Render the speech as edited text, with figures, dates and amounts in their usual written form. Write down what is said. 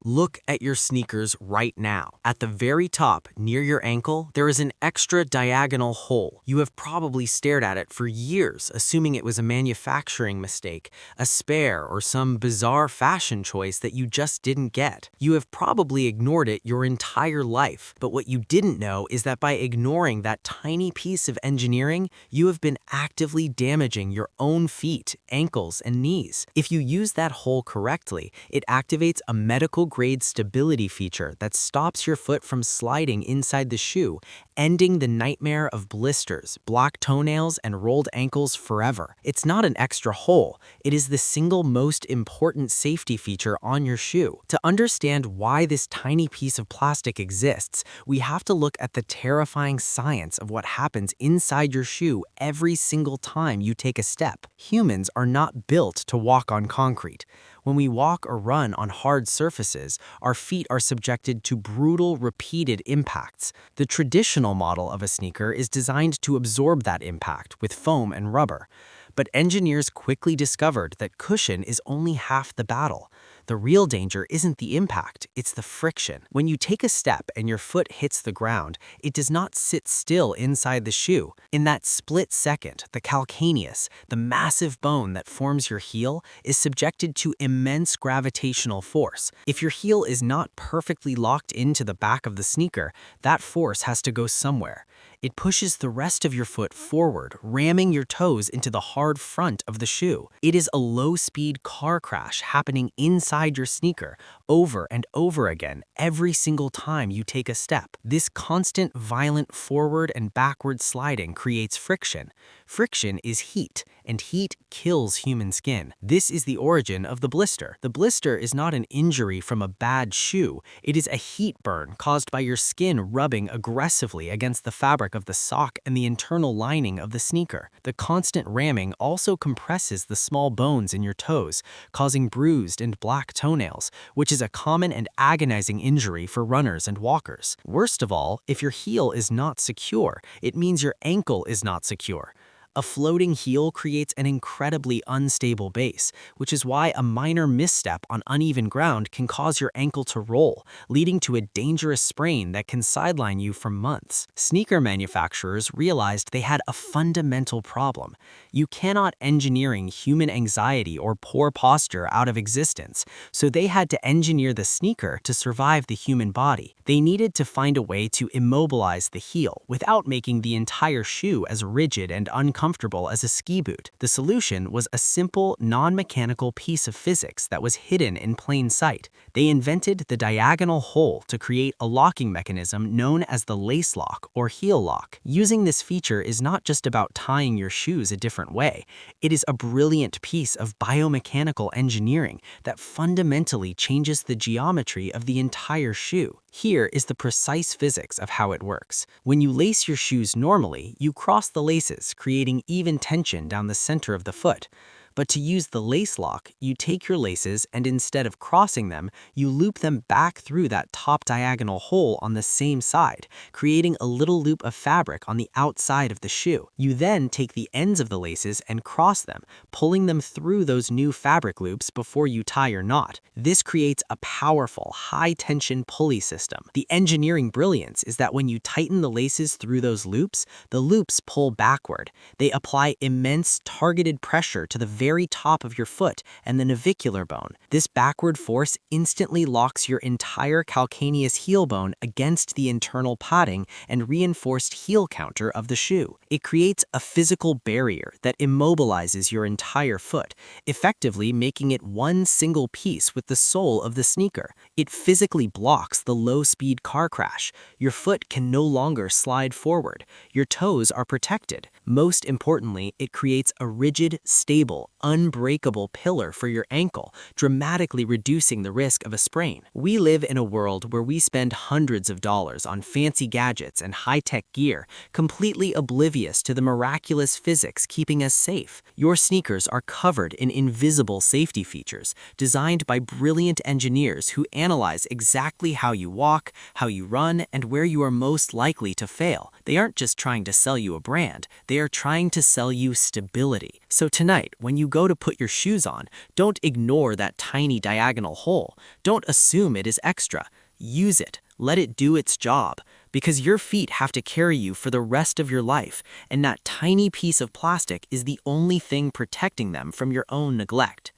Look at your sneakers right now. At the very top, near your ankle, there is an extra diagonal hole. You have probably stared at it for years, assuming it was a manufacturing mistake, a spare, or some bizarre fashion choice that you just didn't get. You have probably ignored it your entire life, but what you didn't know is that by ignoring that tiny piece of engineering, you have been actively damaging your own feet, ankles, and knees. If you use that hole correctly, it activates a medical-grade stability feature that stops your foot from sliding inside the shoe, ending the nightmare of blisters, black toenails, and rolled ankles forever. It's not an extra hole. It is the single most important safety feature on your shoe. To understand why this tiny piece of plastic exists, we have to look at the terrifying science of what happens inside your shoe every single time you take a step. Humans are not built to walk on concrete. When we walk or run on hard surfaces, our feet are subjected to brutal, repeated impacts. The traditional model of a sneaker is designed to absorb that impact with foam and rubber. But engineers quickly discovered that cushion is only half the battle. The real danger isn't the impact, it's the friction. When you take a step and your foot hits the ground, it does not sit still inside the shoe. In that split second, the calcaneus, the massive bone that forms your heel, is subjected to immense gravitational force. If your heel is not perfectly locked into the back of the sneaker, that force has to go somewhere. It pushes the rest of your foot forward, ramming your toes into the hard front of the shoe. It is a low-speed car crash happening inside your sneaker over and over again every single time you take a step. This constant, violent forward and backward sliding creates friction. Friction is heat, and heat kills human skin. This is the origin of the blister. The blister is not an injury from a bad shoe. It is a heat burn caused by your skin rubbing aggressively against the fabric of the sock and the internal lining of the sneaker. The constant ramming also compresses the small bones in your toes, causing bruised and black toenails, which is a common and agonizing injury for runners and walkers. Worst of all, if your heel is not secure, it means your ankle is not secure. A floating heel creates an incredibly unstable base, which is why a minor misstep on uneven ground can cause your ankle to roll, leading to a dangerous sprain that can sideline you for months. Sneaker manufacturers realized they had a fundamental problem. You cannot engineering human anxiety or poor posture out of existence, so they had to engineer the sneaker to survive the human body. They needed to find a way to immobilize the heel without making the entire shoe as rigid and uncomfortable as a ski boot. The solution was a simple, non-mechanical piece of physics that was hidden in plain sight. They invented the diagonal hole to create a locking mechanism known as the lace lock or heel lock. Using this feature is not just about tying your shoes a different way. It is a brilliant piece of biomechanical engineering that fundamentally changes the geometry of the entire shoe. Here is the precise physics of how it works. When you lace your shoes normally, you cross the laces, creating even tension down the center of the foot. But to use the lace lock, you take your laces and instead of crossing them, you loop them back through that top diagonal hole on the same side, creating a little loop of fabric on the outside of the shoe. You then take the ends of the laces and cross them, pulling them through those new fabric loops before you tie your knot. This creates a powerful, high-tension pulley system. The engineering brilliance is that when you tighten the laces through those loops, the loops pull backward. They apply immense targeted pressure to the very top of your foot and the navicular bone. This backward force instantly locks your entire calcaneus heel bone against the internal padding and reinforced heel counter of the shoe. It creates a physical barrier that immobilizes your entire foot, effectively making it one single piece with the sole of the sneaker. It physically blocks the low-speed car crash. Your foot can no longer slide forward. Your toes are protected. Most importantly, it creates a rigid, stable, unbreakable pillar for your ankle, dramatically reducing the risk of a sprain. We live in a world where we spend hundreds of dollars on fancy gadgets and high-tech gear, completely oblivious to the miraculous physics keeping us safe. Your sneakers are covered in invisible safety features, designed by brilliant engineers who analyze exactly how you walk, how you run, and where you are most likely to fail. They aren't just trying to sell you a brand, they are trying to sell you stability. So tonight, when you go to put your shoes on, don't ignore that tiny diagonal hole. Don't assume it is extra. Use it. Let it do its job. Because your feet have to carry you for the rest of your life, and that tiny piece of plastic is the only thing protecting them from your own neglect.